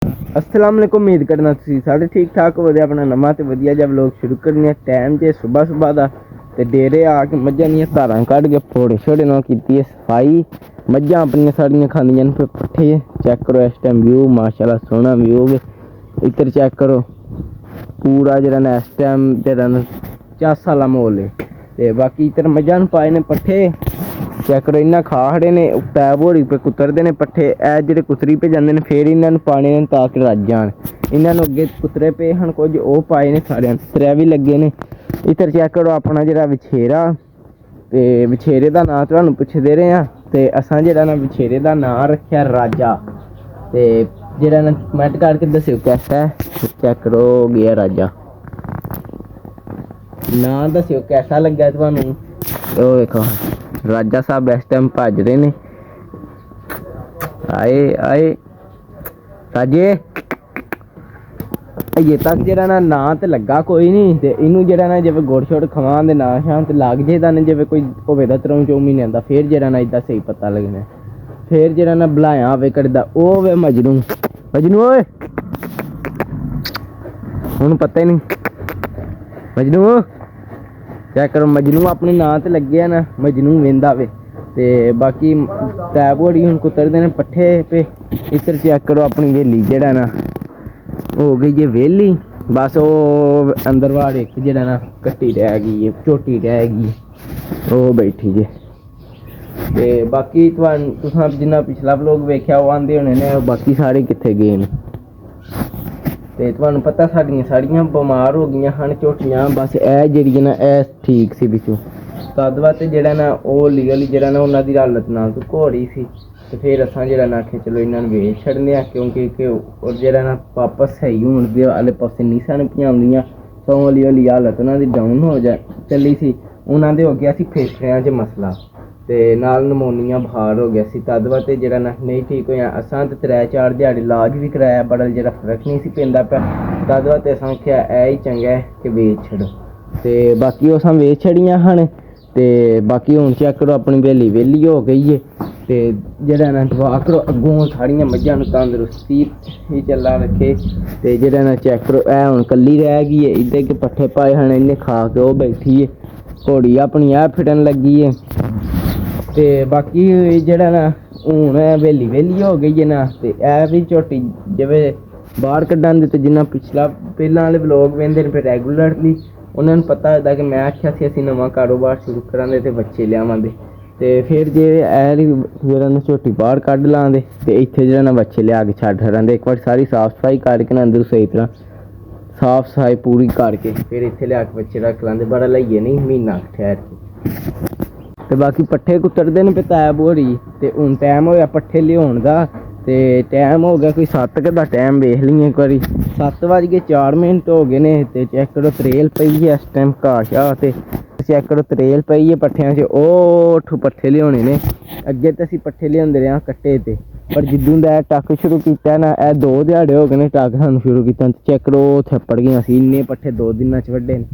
अस्सलाम वालेकुम। उम्मीद करना तुसीं सारे ठीक ठाक हो। अपना नवा तो वधिया जिहा व्लॉग शुरू करने टाइम जे सुबह सुबह का ते डेरे आके मझां दियां धारां कड्ढ के फोड़े छोड़े नाल कीती सफाई। मझां अपनियां सारियां खांदियां न पट्ठे। चेक करो इस टाइम व्यू, माशाल्लाह सोहना व्यू। इधर चेक करो पूरा जेह्ड़ा ना इस टाइम जेह्ड़ा ना चस आह्ला म्हौल है। ते बाकी इधर मझां पाए ने पट्ठे। चेक करो इन्ना खा खड़े ने पैप होड़ी पे कुतरदे ने पट्ठे। ए जेह्ड़े कुतरी पे जांदे ने फिर इन्हां नूं पाने ने ताकि रज जान। इन्हां नूं अग्गे कुतरे पे हन कुछ ओह् पाए ने सारेयां त्रै भी लग्गे ने। इधर चेक करो अपना जेह्ड़ा वछेरा ते वछेरे दा नांऽ तुहानूं पुछदे रेह् आं ते असां जेह्ड़ा ना वछेरे दा नांऽ रक्खेआ राजा। ते जेह्ड़ा ना कमैंट करके दस्सेओ कैसा है। चेक करो गया राजा। नांऽ दस्सेओ कैसा लग्गेआ तुहानूं। ओह् देखो राजा साहब इस टाइम भज रहे ने। आए आए राजे अजे तक जेह्ड़ा ना नांऽ ते लग्गा कोई नहीं। ते इनू जेह्ड़ा ना जिवें गुड़ शुड़ खवान ते नांऽ शां ते लग जाएदा ना जिवें कोई होवे दा 3-4 महीनों दा। फिर जेह्ड़ा ना इदा स्हेई पता लगना। फिर जेह्ड़ा ना बलाया होवे कड्ढदा ओह् होवे मजनू। मजनू ओए हुण पता ही नहीं मजनू। चेक करो मजनू अपने नांऽ ते लग्गेआ ना मजनू वेंदा वे। ते बाकी तै घोड़ी हुण कुतरदे ने पट्ठे पे। इधर चेक करो अपनी वेली जेह्ड़ा ना हो गई है वेली। बस ओह् अंदर बाड़ इक जेह्ड़ा ना कट्टी रह गई है, झोटी रह गई ओह् बैठी जे। ते बाकी तुसां जिन्ना पिछला व्लॉग वेख्या ओह् आंदे होने ने बाकी सारे कित्थे गे न। ते तुहानूं पता साढ़ियां बमार हो गईयां हन झोटियां। बस ए जेह्ड़ियां ना ए ठीक सी बिच्चों तद वास्ते जेह्ड़ा ना ओह् लीगली जेह्ड़ा ना उन्हां दी हालत नाजुक हो रही सी। ते फिर असां जेह्ड़ा ना आखेआ चलो इन्हां नूं बेच छड्डने आं क्योंकि जेह्ड़ा ना वापस स्हेई होण दे आह्ले पास्से नहीं सन पजांदियां। सो हौली हौली हालत उन्हां दी डाउन हो चली सी। उन्हां दे हो गया सी फेफड़ियां च मसला ते नाल नमोनिया बुखार हो गया सी। तद वास्ते जेह्ड़ा ना नहीं ठीक होएआ। असां ते 3-4 ध्याड़ी इलाज भी कराया बड़ा जेह्ड़ा फर्क नहीं सी पैंदा पिया। तद वास्ते असां आखेआ ऐ ही चंगा ऐ कि बेच छड्डो। ते बाकी ओह् असां बेच छड़ियां हन। ते बाकी हुण चेक करो अपनी वेली वेली हो गई है। ते जेह्ड़ा ना दुआ करो अग्गों साढ़ियां मझां नूं तंदरुस्ती ही चल्ला रखे। ते जेह्ड़ा ना चेक करो ऐ हुण कल्ली रह गई है। इद्धर के पट्ठे पाए हन इन्ने खा के ओह् बैठी है। घोड़ी अपनी ऐ फिटन लगी है। ते बाकी जेह्ड़ा ना हून वेली वेली हो गई है ना। ते ऐ भी झोटी जिवें बाहर कड्ढन ते जिन्ना पिछला पैह्लां आह्ले व्लॉग वेंदे न रेगुलरली उन्हां नूं पता होएदा कि मैं आखेआ सी असीं नवां कारोबार शुरू करांदे ते बच्चे लिआवांगे। ते फिर जे ऐ जेह्ड़ा ना झोटी बाहर कड्ढ लांदे ते इत्थे जेह्ड़ा ना बच्चे लिआ के छड्ड छड़ांदे। एक बार सारी साफ सफाई करके ना अंदर सही तरह साफ सफाई पूरी करके फिर इत्थे लिआ के बच्चे रख लांदे। बड़ा लाइयै नहीं म्हीना ठैर के। ते बाकी पट्ठे कुतरदे न तैब होरी। ते हुण टैम होएआ पट्ठे लेओन दा। ते टैम हो गया कोई 7 दा टैम वेख लीए इक बारी 7:04 हो गए ने। ते चेक करो त्रेल पई है इस टाइम घाऽ शाऽ ते चेक करो त्रेल पई है पट्ठेआं च। ओह् पट्ठे लेओने ने अग्गें ते असीं पट्ठे लेआंदे रेह् आं कट्टे ते पर जिद्दूं दा टक शुरू कीता ना ए 2 ध्याड़े हो गए ने टक सानूं शुरू कीता। चेक करो थप्पड़ गए असीं इन्ने पट्ठे 2 दिनां च वड्ढे न।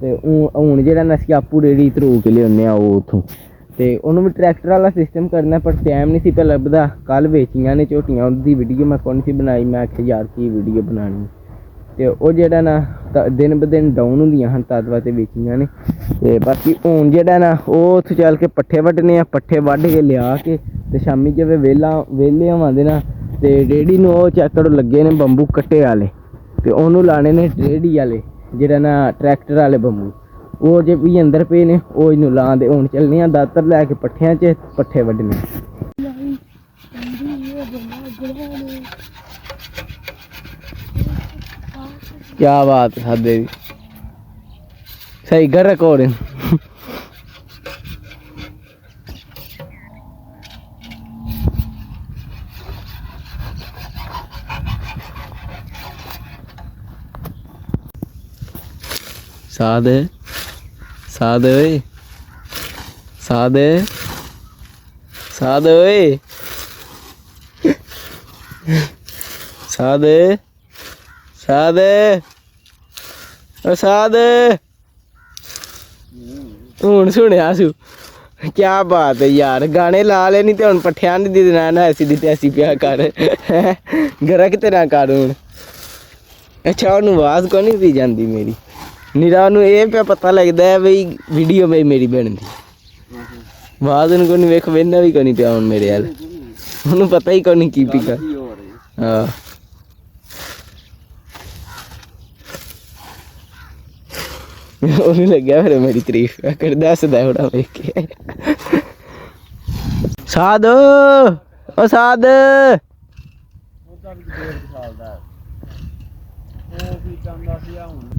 ते हून जेह्ड़ा ना असीं आपूं रेड़ी धरू के लेऔने आं ओह् उत्थूं। ते उन्नू भी ट्रैक्टर आह्ला सिस्टम करना पर टैम नहीं सी पे लभदा। कल बेचियां ने झोटियां उं'दी वीडियो मैं कोई नहीं सी बनाई। मैं आखेआ यार की वीडियो बनानी। ते ओह् जेह्ड़ा ना दिन ब दिन डाउन होंदियां हन तद वास्ते बेचियां ने। ते बाकी हून जेह्ड़ा ना ओह् उत्थूं चल के पट्ठे वड्ढने आं। पट्ठे वड्ढ के लेआ के ते शामीं जिवें वेह्ले होवां दे ना ते रेड़ी नूं ओह् चेक करो लग्गे ने बम्बू कट्टे आह्ले। ते ओनू लाने ने रेड़ी आह्ले जेह्ड़ा ना ट्रैक्टर आह्ले बम्बू। ओह् जे भी अंदर पे ने ओह् इनू लां दे। हुण चलने आं दातर लै के पट्ठेआं च पट्ठे वड्ढने। क्या बात है सादे दी सही कर रिकॉर्डिंग। साद साद ओए साद साद ओए साद साद ओ साद हुण सुनेआ सू ਕਿਆ ਬਾਤ ਹੈ ਯਾਰ, ਗਾਣੇ ਲਾ ਲੈਣੀ ਤੇ ਹੁਣ ਪੱਠਿਆਂ ਦੀ ਦੇਣਾ ਨਾ, ਐਸੀ ਦੀ ਤੈਸੀ ਪਿਆ ਕਰ ਗਰਕ ਤੇ ਨਾ ਕਰ ਹੁਣ। ਅੱਛਾ ਉਹਨੂੰ ਆਵਾਜ਼ ਕੋ ਨਹੀਂ ਦੀ ਜਾਂਦੀ ਮੇਰੀ, ਨਿਰਾ ਨੂੰ ਇਹ ਪਿਆ ਪਤਾ ਲੱਗਦਾ ਹੈ ਬਈ ਵੀਡੀਓ ਬਈ ਮੇਰੀ ਬਣਦੀ, ਆਵਾਜ਼ ਉਹਨੂੰ ਕੋਈ ਵੇਖ ਵੇਂਦਾ ਵੀ ਕੋਈ ਨਹੀਂ ਪਿਆ ਹੁਣ ਮੇਰੇ ਵੱਲ, ਉਹਨੂੰ ਪਤਾ ਹੀ ਕੋਈ ਨਹੀਂ ਕੀ ਪੀਗਾ। ਹਾਂ ਉਹਨੂੰ ਲੱਗਿਆ ਫਿਰ ਮੇਰੀ ਤਾਰੀਫ ਕਰਦਾ, ਹੱਸਦਾ ਥੋੜਾ ਵੇਖ ਕੇ। ਸਾਧ ਓ ਸਾਧ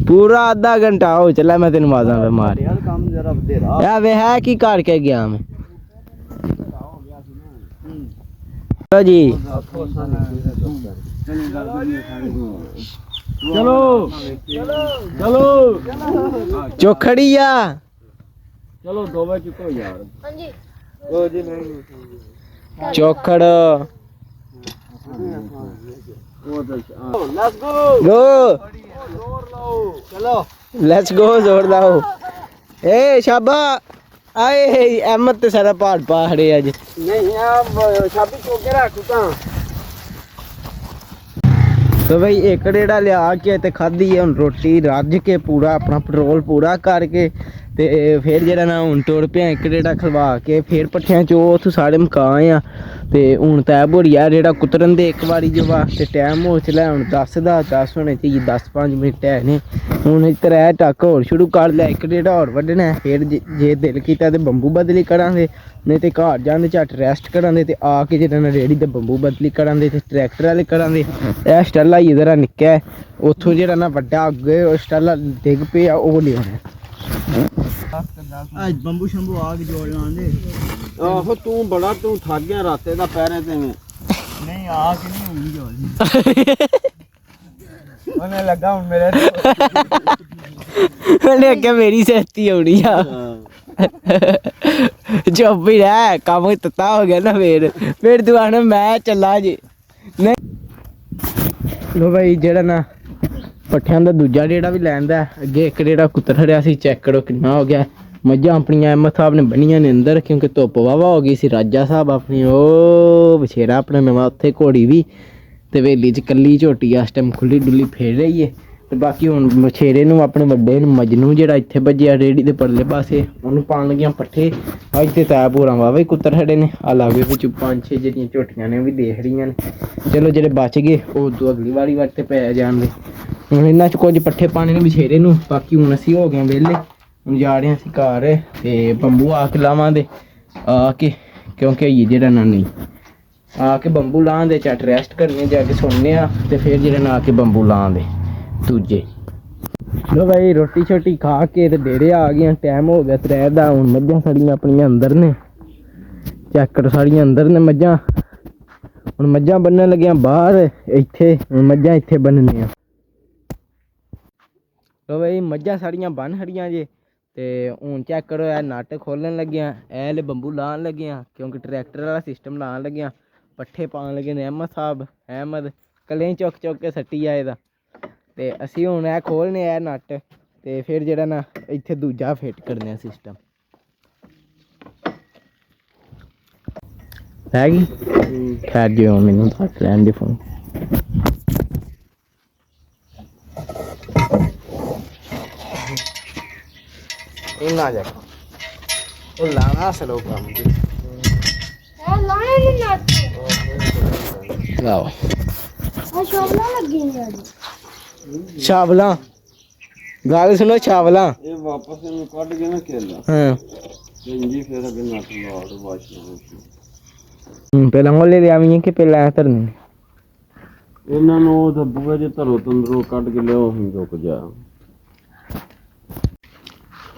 ਪੂਰਾ ਅੱਧਾ ਘੰਟਾ ਹੋ ਚੱਲਾ ਮੈਂ ਤੈਨੂੰ ਆਵਾਜ਼ਾਂ ਮਾਰ ਯਾ ਵੇ ਹੈ ਕੀ ਕਰਕੇ ਗਿਆ ਮੈਂ ਜੀ। ਚਲੋ ਚਲੋ ਚੋਖੜੀ ਆ ਚਲੋ ਦੋਵੇਂ ਚੁੱਕੋ ਯਾਰ। ਹਾਂਜੀ ਉਹ ਜੀ ਨਹੀਂ ਚੋਖੜ ਲੈਟਸ ਗੋ ਚਲੋ ਲੈਟਸ ਗੋ ਜ਼ੋਰ ਲਾਓ। ਏ ਸ਼ਾਬਾ ਆਏ ਅਹਿਮਦ ਤੇ ਸਾਰਾ ਪਹਾੜ ਪਹਾੜੇ ਅੱਜ ਨਹੀਂ ਆ ਸ਼ਾਬੀ ਚੋਕੇ ਰੱਖ ਤਾਂ। तो भाई एक रेड़ा लिया के ते खाधी है हुन रोटी रज के पूरा अपना पेट्रोल पूरा करके ते फिर जेह्ड़ा ना हुन टुर पे एक रेड़ा खलवा के फिर पट्ठियां चो उत्थों सारे मका आए आ ते हुन तैब हो रिया रेड़ा कुतरन दे एक बारी जो वास्ते टाइम हो चला हुन 10 होने चाहिए 10-5 मिनट है ने हुन 3 टक होर शुरू कर लिया एक रेड़ा होर वड्ढना है फिर जे दिल कीता ते बंबू बदली करांगे नहीं तो घर जाने झट रैस्ट करांगे ते आके जेह्ड़ा ना रेड़ी ते बंबू बदली करांगे ते ट्रैक्टर वाले करांगे। यह स्टैला ही इधर निक्का है उत्थों जेह्ड़ा ना बड्डा अग्गे स्टैला डिग पिया ओह् लेना आज बंबू शंबू आग जोड़ लांदे। आहो तू बड़ा तू थक गया राते दा पैरे ते में नहीं आग नहीं होनी जोड़ ओने लगा हुन मेरे ओने अगे मेरी सेहती होनी आ चुप ही रह काम तत्ता हो गया ना फिर तू आना मैं चला जी नहीं। लो भाई जेड़ा ना पट्ठियां दा दूजा रेड़ा भी लैंदा अगे एक रेड़ा कुतर खड़िया सी चेक करो कितना हो गया। मझां अपनियां अहमद साहब ने बनियां ने अंदर क्योंकि धुप्प वावा हो गई सी। राजा साहब अपनी ओ बछेरा अपना नवा उत्थे घोड़ी भी ते वेली च कल्ली झोटी इस टाइम खुली डुली फेर रही है ते बाकी हुन बछेरे नूं अपने वड्डे नूं मजनू जेड़ा इत्थे भज्जिया रेड़ी दे परले पासे उहनूं पाण लगियां पट्ठे। अज ते तैब होरां वावे कुत्तर खड़े ने आ लागे विच 5-6 जेह्ड़ियां झोटियां ने भी देख रहीਆਂ ने। चलो जेह्ड़े बच गए ओह तो अगली वारी वास्ते पै जाणगे। हुण इन्हां च कुछ पट्ठे पाने ने बछेरे नूं बाकी हुण असीं हो गए वेले हुण जा रहे असीं घर ते बंबू आ के लावांगे आके क्योंकि होई जेह्ड़ा ना नहीं आके बंबू लां दे झट रैस्ट करने जाके सोने ते फिर जेह्ड़ा ना आके बंबू लां दे दूजे। लो भाई रोटी शोटी खा के ते डेरे आ गए टाइम हो गया 3 दा। हुण मझां साड़ियां अपनियां अंदर ने चेक करो साड़ियां अंदर ने मझां। हुण मझां बन्नण लग्गियां बाहर इत्थे मझां इत्थे बन्ननियां। लो भाई मझां साड़ियां बन खड़ियां जे ते हुण चेक करो ए नट खोलन लग्गियां ए ले बंबू लान लग्गियां क्योंकि ट्रैक्टर वाला सिस्टम लान लग्गियां। पट्ठे पान लगे ने अहमद साहब अहमद कलें चुक चुक के सट्टी आए दा ते असीं हुण ए खोलने ए नट ते फिर जेह्ड़ा ना इत्थे दूजा फिट करने सिस्टम है कि खैर जी मैनू घट लैन दे फोन। इन्ना जा ओ लाना सलो काम जी ए लाने नहीं नाच लाओ आ शावला लगी ने शावला गाल सुनो शावला ये वापस में काट के ना खेलना हां इंजी फिर अगे नाट ला दो वाश ਪਹਿਲਾਂ ਉਹ ਲੈ ਆਵੀਂ ਕਿ ਪਹਿਲਾਂ ਧਰਨੀ ਇਹਨਾਂ ਨੂੰ ਉਹ ਬੂਹੇ ਦੇ ਧਰੋ ਤੰਦਰੋਂ ਕੱਢ ਕੇ ਲਿਆਓ ਹੁਣ ਰੁਕ ਜਾ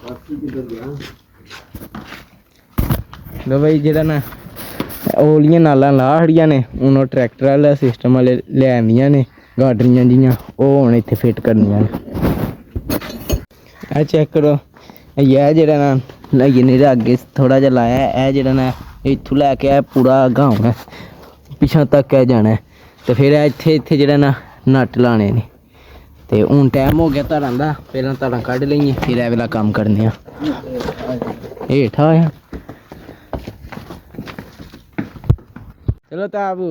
ਬਾਕੀ ਕਿੱਧਰ ਗਿਆ। ਲੋ ਬਈ ਜਿਹੜਾ ਨਾ ओलियां नालां ला खड़ियां ने हून ओह् ट्रैक्टर वाला सिस्टम वाले ले आंदियां ने गाडरियां जियां ओह् हुण इत्थे फिट करनियां ने। आ चेक करो ये जेह्ड़ा ना लाइए नेरे अग्गे थोड़ा जिहा लाया ऐ जेह्ड़ा ना इत्थों लैके पूरा अग्गा होना पिछां तक ऐ जाना ते फिर इत्थे इत्थे जेह्ड़ा ना नट लाने ने ते हून टाइम हो गया धारां दा पहिलां धारां कड्ढ लइए फिर एह् वाला कम्म करने आं हेठ आया चलो ताबू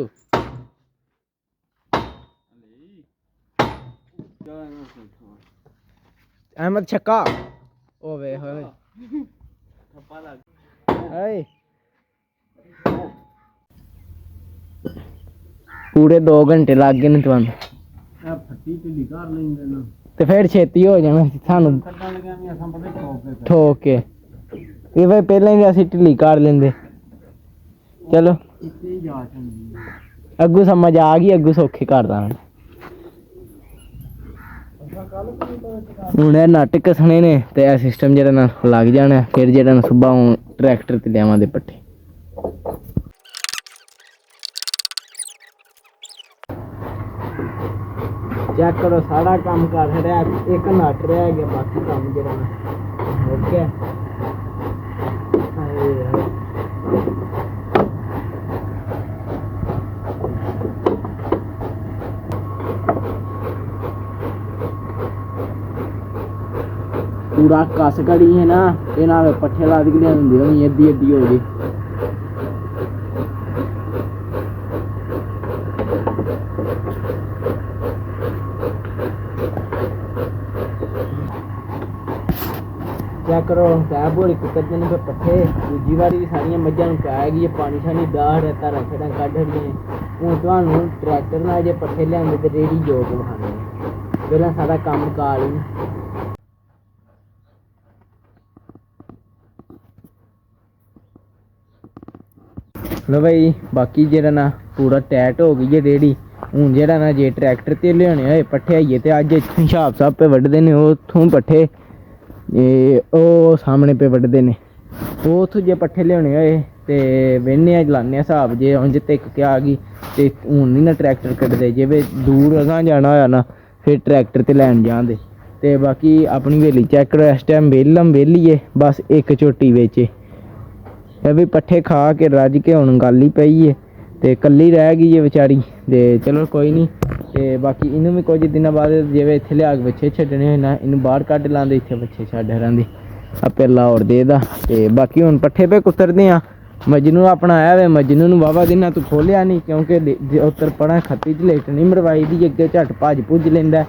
अहमद छक्का ओवे होए पूरे 2 घंटे लग गए ने तुहानू ते फिर छेती हो जाना सानू ठोक के ये भाई पहले ही असीं ढिल्ली कर लेंदे चलो अग्गू समझ आ गई अग्गू सौखे कर दांगे ਹੁਣ ਇਹ ਨੱਟ ਕੱਸਣੇ ਨੇ ਤੇ ਇਹ ਸਿਸਟਮ ਜਿਹੜਾ ਨਾ ਲੱਗ ਜਾਣਾ ਫਿਰ ਜਿਹੜਾ ਨਾ ਸੁਬਾਹ ਟਰੈਕਟਰ ਤੇ ਲਿਆਵਾਂਗੇ ਪੱਠੇ ਚੈੱਕ ਕਰੋ ਸਾਰਾ ਕੰਮ ਕਰ ਰਿਹਾ ਇੱਕ ਨੱਟ ਰਹਿ ਗਿਆ ਬਾਕੀ ਕੰਮ ਜਿਹੜਾ ਨਾ ਹੋ ਗਿਆ पूरा कस कड़ी है ना ये ना पट्ठे ला दी होनी अद्धी अद्धी हो गई क्या करो सैब होरी कुत्ते ने पट्ठे दूजी बारी भी सारिया मझां पाएगी पानी शानी डाह रेता रखड़ा कढ़ हड़ियां हूँ तुहानू ट्रैक्टर नाल जे पट्ठे लिआंदे ते रेड़ी जो के विखाने पहला सारा कम कार ही लो भाई बाकी जेह्ड़ा ना पूरा टाइट हो गई है रेड़ी हूँ जेह्ड़ा ना जे ट्रैक्टर ते लेआने होए पट्ठे आइए ते अज्ज हिसाब साहब पे वड्डदे ने उत्थों पट्ठे ओह् सामने पे वड्डदे ने ओह् उत्थों जे पट्ठे लेआने होए ते वेन्ने आं लान्ने आं स्हाब जे उंज धिक्क के आ गई ते हूँ नहीं ना ट्रैक्टर कड्डदे जे वे दूर अगां जाना होया ना फिर ट्रैक्टर ते लैन जांदे ते बाकी अपनी वेली चेक करो इस टाइम वेली है बस एक झोटी बेचे ਇਹ ਵੀ ਪੱਠੇ ਖਾ ਕੇ ਰੱਜ ਕੇ ਹੁਣ ਗੱਲ ਹੀ ਪਈ ਹੈ ਤੇ ਕੱਲੀ ਰਹਿ ਗਈ ਹੈ ਵਿਚਾਰੀ ਤੇ ਚਲੋ ਕੋਈ ਨਹੀਂ ਤੇ ਬਾਕੀ ਇਹਨੂੰ ਵੀ ਕੁਝ ਦਿਨਾਂ ਬਾਅਦ ਜਿਵੇਂ ਇੱਥੇ ਲਿਆ ਕੇ ਬੱਚੇ ਛੱਡਣੇ ਹੋਏ ਨਾ ਇਹਨੂੰ ਬਾਹਰ ਕੱਢ ਲਾਂਦੇ ਇੱਥੇ ਬੱਚੇ ਛੱਡ ਹਰਾਂਦੇ ਆਪੇ ਲਾਹੌਰ ਦੇ ਦਾ ਤੇ ਬਾਕੀ ਹੁਣ ਪੱਠੇ ਪੇ ਕੁਤਰਦੇ ਆ ਮਜਨੂ ਆਪਣਾ ਆਇਆ ਵੇ ਮਜਨੂ ਨੂੰ ਵਾਵਾ ਦਿਨਾਂ ਤੂੰ ਖੋਲਿਆ ਨਹੀਂ ਕਿਉਂਕਿ ਉੱਤਰ ਪੜਾ ਖੱਤੀ ਚ ਲੇਟ ਨਹੀਂ ਮਰਵਾਈ ਦੀ ਅੱਗੇ ਝੱਟ ਭੱਜ ਭੁੱਜ ਲੈਂਦਾ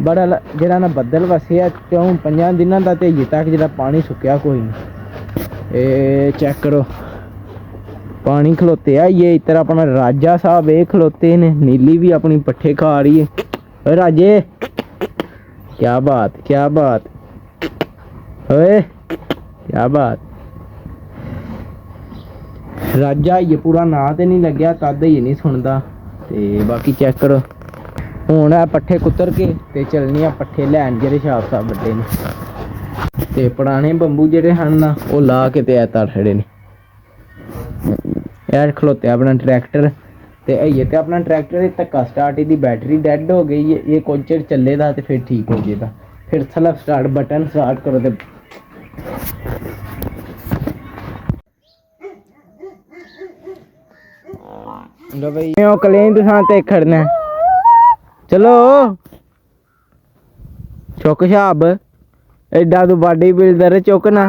ਬੜਾ ਜਿਹੜਾ ਨਾ ਬੱਦਲ ਵਸਿਆ ਕਿਉਂ 5 ਦਿਨਾਂ ਦਾ ਤੇ ਅਜੇ ਤੱਕ ਜਿਹੜਾ ਪਾਣੀ ਸੁੱਕਿਆ ਕੋਈ ਨਹੀਂ चेक करो पानी खलोते आइए इधर अपना राजा साहब ये खलोते ने नीली भी अपनी पट्ठे खा रही है राजे क्या बात ओए क्या बात राजा ये पूरा ना तो नहीं लग्या तद ही नहीं सुनता ते बाकी चेक करो हूँ पट्ठे कुतर के ते चलनी आ पट्ठे लैन जेह्ड़े छाप साहब बड्डे ने ਤੇ ਪੁਰਾਣੇ ਬੰਬੂ ਜਿਹੜੇ ਹਨ ਨਾ ਉਹ ਲਾ ਕੇ ਤੇ ਐ ਖੜੇ ਨੇ ਯਾਰ ਖਲੋਤੇ ਆਪਣਾ ਟਰੈਕਟਰ ਤੇ ਇਹ ਤੇ ਆਪਣਾ ਟਰੈਕਟਰ ਧੱਕਾ ਸਟਾਰਟ ਇਹਦੀ ਬੈਟਰੀ ਡੈਡ ਹੋ ਗਈ ਹੈ ਇਹ ਕੁਝ ਚਿਰ ਚੱਲੇਗਾ ਤੇ ਫਿਰ ਠੀਕ ਹੋ ਜਾਏਗਾ ਫਿਰ ਸਲਫ ਸਟਾਰਟ ਬਟਨ ਸਟਾਰਟ ਕਰੋ ਤੇ लो भाई कलें तुसां ते खड़ना चलो चुक शाब एडा तू बॉडी बिल्डर चुकना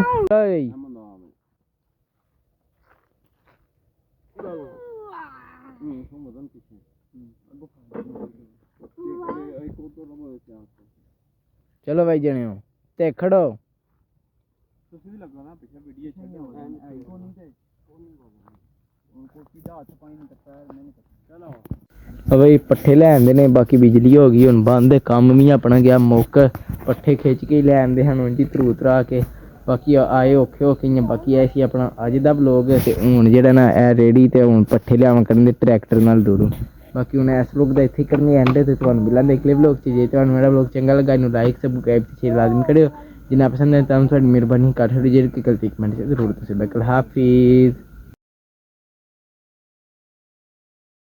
चलो भाई जने ते खड़ो भाई पट्ठे लै आंदे ने बाकी बिजली हो गई हुण बंद कम भी अपना गया मुक पट्ठे खिच के ही लै आंदे हैं उंज तरू तरा के बाकी आए औखे औखे इ'यां बाकी ऐसी अपना अज दा व्लॉग ते हुण जेह्ड़ा ना ए रेडी ते हुण पट्ठे लिआवां करन ट्रैक्टर नाल दूरों बाकी हुण इस व्लॉग दा इत्थे करने एंड ते तुहानूं मिलांगे अगले व्लॉग च जे तुहानूं मेरा व्लॉग चंगा लगा इनूं लाइक सबसक्राइब ते शेयर लाजमी करियो जिन्ना पसंद है तुहानूं तुहाडी मेहरबानी कर छड़ो जे कोई गलती कमेंट च जरूर दस्सियो बिल्कुल हाफिज़।